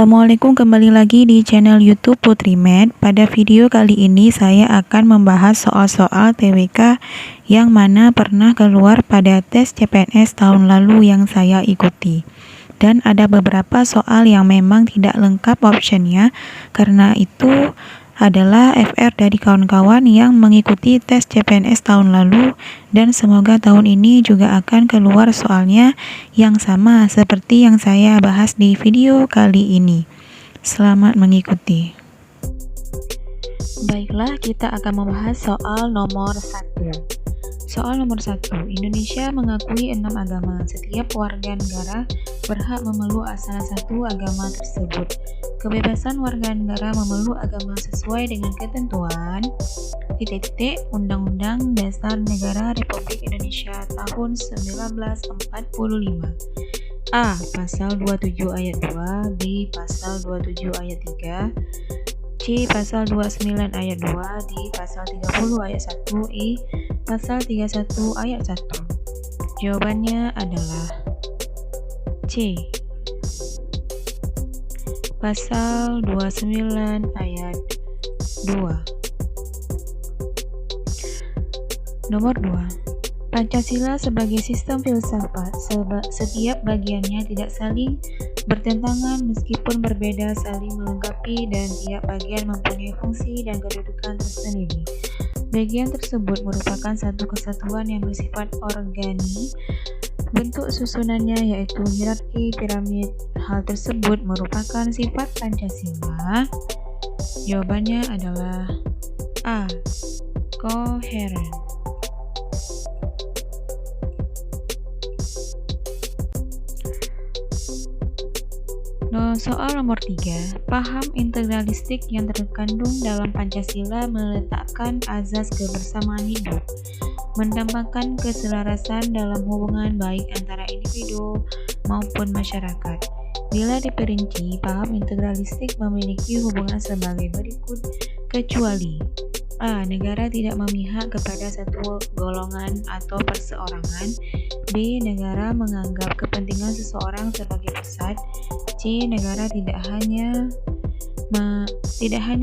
Assalamualaikum, kembali lagi di channel YouTube Putri Med. Pada video kali ini saya akan membahas soal-soal TWK yang mana pernah keluar pada tes CPNS tahun lalu yang saya ikuti. Dan ada beberapa soal yang memang tidak lengkap optionnya, karena itu adalah FR dari kawan-kawan yang mengikuti tes CPNS tahun lalu, dan semoga tahun ini juga akan keluar soalnya yang sama seperti yang saya bahas di video kali ini. Selamat mengikuti. Baiklah, kita akan membahas soal nomor 1. Soal nomor 1. Indonesia mengakui 6 agama. Setiap warga negara berhak memeluk salah satu agama tersebut. Kebebasan warga negara memeluk agama sesuai dengan ketentuan Undang-Undang Dasar Negara Republik Indonesia tahun 1945. A. Pasal 27 ayat 2, B. Pasal 27 ayat 3, C. Pasal 29 ayat 2, D. Pasal 30 ayat 1, E. Pasal 31 ayat 1. Jawabannya adalah C. Pasal 29 ayat 2. Nomor 2. Pancasila sebagai sistem filsafat, setiap bagiannya tidak saling bertentangan meskipun berbeda, saling melengkapi, dan tiap bagian mempunyai fungsi dan kedudukan tersendiri. Bagian tersebut merupakan satu kesatuan yang bersifat organik. Bentuk susunannya yaitu hierarki piramid. Hal tersebut merupakan sifat Pancasila. Jawabannya adalah A. Koheren. Soal nomor 3. Paham integralistik yang terkandung dalam Pancasila meletakkan azas kebersamaan hidup, mendambakan keselarasan dalam hubungan baik antara individu maupun masyarakat. Bila diperinci, paham integralistik memiliki hubungan sebagai berikut, kecuali A. Negara tidak memihak kepada satu golongan atau perseorangan. B. Negara menganggap kepentingan seseorang sebagai pusat. C. Negara tidak hanya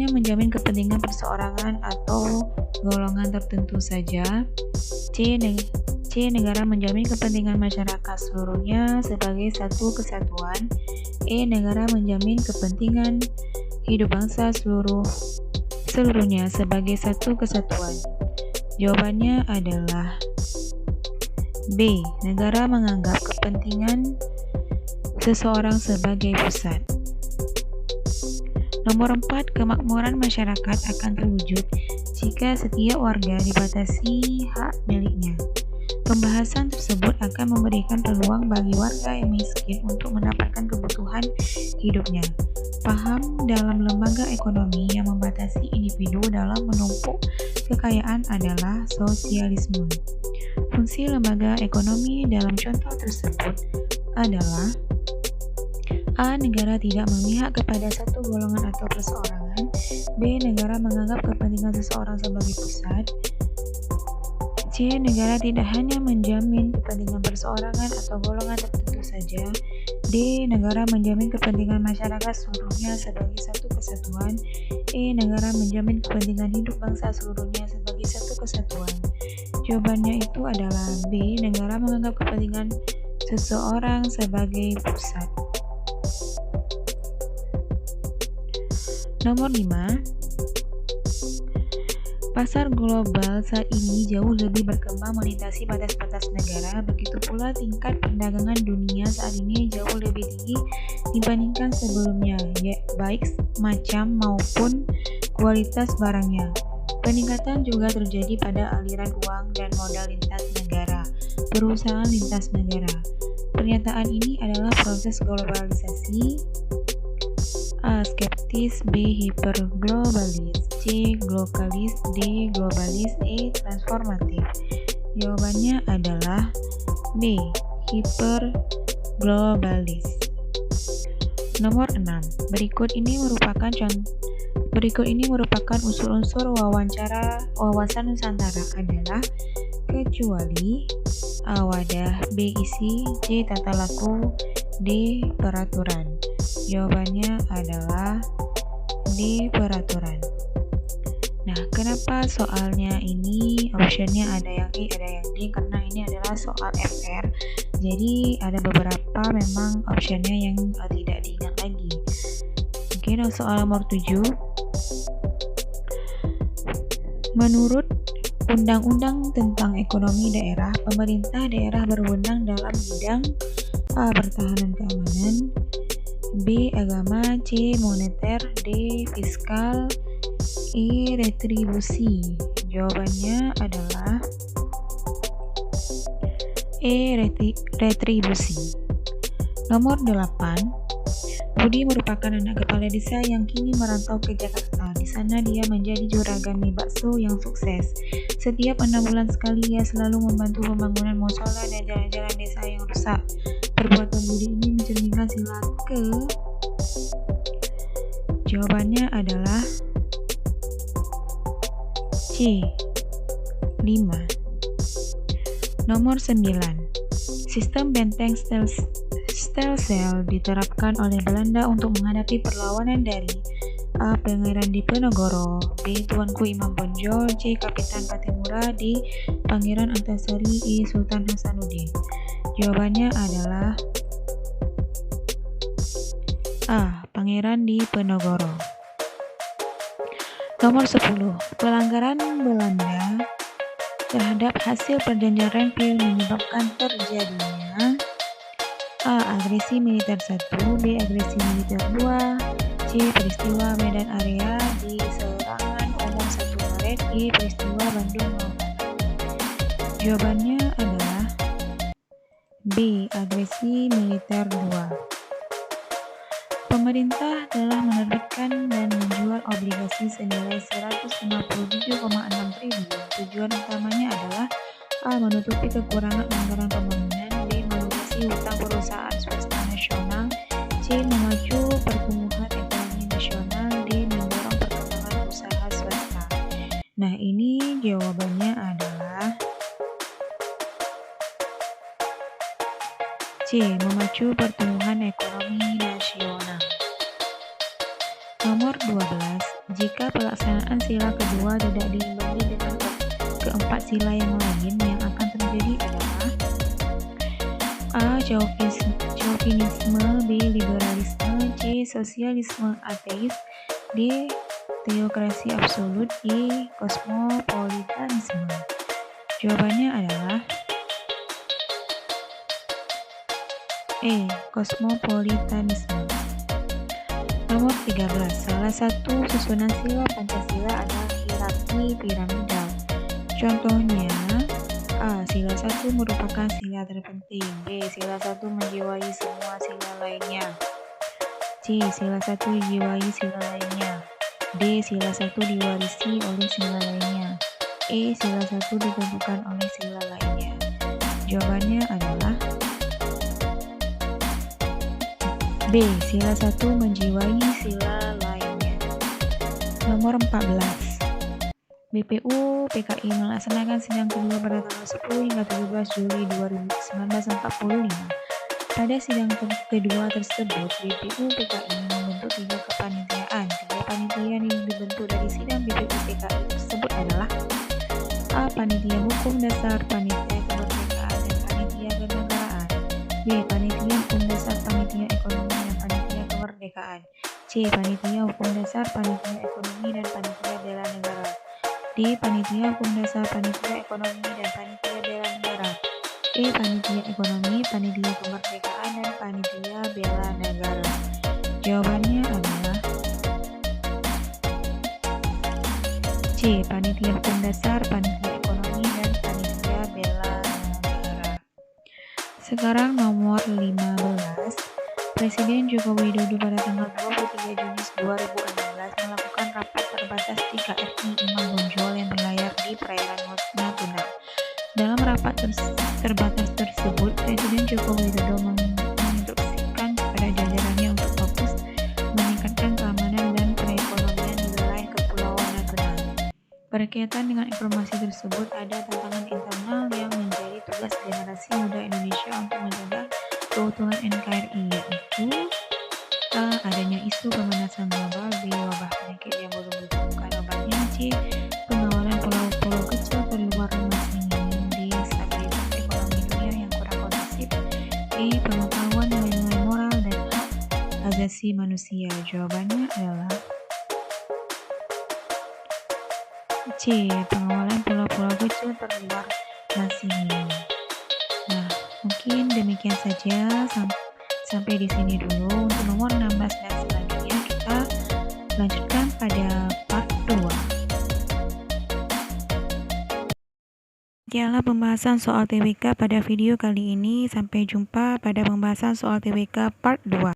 menjamin kepentingan perseorangan atau golongan tertentu saja. C. Negara menjamin kepentingan masyarakat seluruhnya sebagai satu kesatuan. E. Negara menjamin kepentingan hidup bangsa seluruhnya sebagai satu kesatuan. Jawabannya adalah B. Negara menganggap kepentingan seseorang sebagai pusat. Nomor 4. Kemakmuran masyarakat akan terwujud jika setiap warga dibatasi hak miliknya. Pembahasan tersebut akan memberikan peluang bagi warga yang miskin untuk mendapatkan kebutuhan hidupnya. Paham dalam lembaga ekonomi yang membatasi individu dalam menumpuk kekayaan adalah sosialisme. Fungsi lembaga ekonomi dalam contoh tersebut adalah A. Negara tidak memihak kepada satu golongan atau perseorangan. B. Negara menganggap kepentingan seseorang sebagai pusat. C. Negara tidak hanya menjamin kepentingan perseorangan atau golongan tertentu saja. D. Negara menjamin kepentingan masyarakat seluruhnya sebagai satu kesatuan. E. Negara menjamin kepentingan hidup bangsa seluruhnya sebagai satu kesatuan. Jawabannya itu adalah B. Negara menganggap kepentingan seseorang sebagai pusat. Nomor 5. Pasar global saat ini jauh lebih berkembang melintasi batas-batas negara, begitu pula tingkat perdagangan dunia saat ini jauh lebih tinggi dibandingkan sebelumnya, baik macam maupun kualitas barangnya. Peningkatan juga terjadi pada aliran uang dan modal lintas negara, perusahaan lintas negara. Pernyataan ini adalah proses globalisasi. A. Skeptis, B. Hiperglobalis, C. Glokalis, D. Globalis, E. Transformatif. Jawabannya adalah B. Hiperglobalis. Nomor 6. Berikut ini merupakan unsur-unsur wawasan Nusantara adalah kecuali A. Wadah, B. Isi, C. Tata laku, D. Peraturan. Jawabannya adalah D. Peraturan. Nah, kenapa soalnya ini optionnya ada yang E, ada yang D? Karena ini adalah soal FR. Jadi ada beberapa memang optionnya yang tidak diingat lagi. Oke, nah soal nomor 7. Menurut Undang-Undang tentang Ekonomi Daerah, pemerintah daerah berwenang dalam bidang A. Pertahanan keamanan, B. Agama, C. Moneter, D. Fiskal, E. Retribusi. Jawabannya adalah E. Retribusi. Nomor 8. Budi merupakan anak kepala desa yang kini merantau ke Jakarta. Di sana dia menjadi juragan mie bakso yang sukses. Setiap 6 bulan sekali ia selalu membantu pembangunan musola dan jalan-jalan desa yang rusak. Perbuatan Budi ini mencerminkan sila ke. Jawabannya adalah C. 5. Nomor 9. Sistem benteng Stelsel diterapkan oleh Belanda untuk menghadapi perlawanan dari A. Pangeran Diponegoro, B. Tuanku Imam Bonjol, C. Kapitan Patimura, D. Pangeran Antasari, E. Sultan Hasanuddin. Jawabannya adalah A. Pangeran Diponegoro. Nomor 10. Pelanggaran Belanda terhadap hasil perjanjian Renville menyebabkan terjadinya A. Agresi militer 1, B. Agresi militer 2, C. Peristiwa Medan Area, D. Serangan umum 1 Maret, E. Peristiwa Bandung Lautan Api. Jawabannya adalah B. Agresi militer 2. Pemerintah telah menerbitkan dan menjual obligasi senilai 157,6 triliun. Tujuan utamanya adalah A. Menutupi kekurangan anggaran pembangunan, B. melunasi hutang perusahaan swasta nasional, C. memacu pertumbuhan ekonomi nasional, D. mendorong perkembangan usaha swasta. Nah, ini jawabannya adalah C. memacu pertumbuhan ekonomi nasional. Nomor 12. Jika pelaksanaan sila kedua tidak diimbangi dengan keempat sila yang lain, yang akan terjadi adalah A. Chauvinisme, B. Liberalisme, C. Sosialisme ateis, D. Teokrasi absolut, E. Kosmopolitanisme. Jawabannya adalah E. Kosmopolitanisme. Nomor 13. Salah satu susunan sila Pancasila adalah hierarki piramidal. Contohnya, A. Sila 1 merupakan sila terpenting, B. Sila 1 menjiwai semua sila lainnya, C. Sila 1 dijiwai sila lainnya, D. Sila 1 diwarisi oleh sila lainnya, E. Sila 1 ditentukan oleh sila lainnya. Jawabannya adalah B. Sila 1 menjiwai sila lainnya. Nomor 14. BPU PKI melaksanakan sidang kedua pada tanggal 10 hingga 17 Juli 1945. Pada sidang kedua tersebut, BPU PKI membentuk 3 kepanitiaan. 3 panitia yang dibentuk dari sidang BPU PKI tersebut adalah A. Panitia Hukum Dasar, Panitia Kemerdekaan, dan Panitia Kenegaraan, B. Panitia Hukum Dasar, Panitia Ekonomi, dan Panitia Kemerdekaan, C. Panitia Hukum Dasar, Panitia Ekonomi, dan Panitia Bela Negara, D. Panitia Hukum Dasar, Panitia Ekonomi, dan Panitia Bela Negara, E. Panitia Ekonomi, Panitia Kemerdekaan, dan Panitia Bela Negara. Jawabannya adalah C. Panitia Hukum Dasar, Panitia Ekonomi, dan Panitia Bela Negara. Sekarang nomor 15. Presiden Joko Widodo pada tanggal 23 Juni 2016 melakukan rapat terbatas di KRI Imam Bonjol yang berlayar di perairan Natuna. Dalam rapat terbatas tersebut, Presiden Joko Widodo menginstruksikan kepada jajarannya untuk fokus meningkatkan keamanan dan perekonomian di wilayah Kepulauan Natuna. Berkaitan dengan informasi tersebut, ada tantangan internal yang menjadi tugas generasi muda Indonesia untuk menjaga keutuhan NKRI, yaitu Adanya isu pemanasan global. B. Wabah penyakit yang belum ditemukan obatnya. C. Pengawalan pulau-pulau kecil terluar rumah ini. D. Stabilitas ekonomi dunia yang kurang kondusif. E. Pengetahuan nilai-nilai moral dan hak asasi manusia. Jawabannya adalah C. Pengawalan pulau-pulau kecil terluar ini. Nah, mungkin demikian saja. Sampai di sini dulu untuk nomor 16 dan selanjutnya kita lanjutkan pada part 2. Sekianlah pembahasan soal TWK pada video kali ini. Sampai jumpa pada pembahasan soal TWK part 2.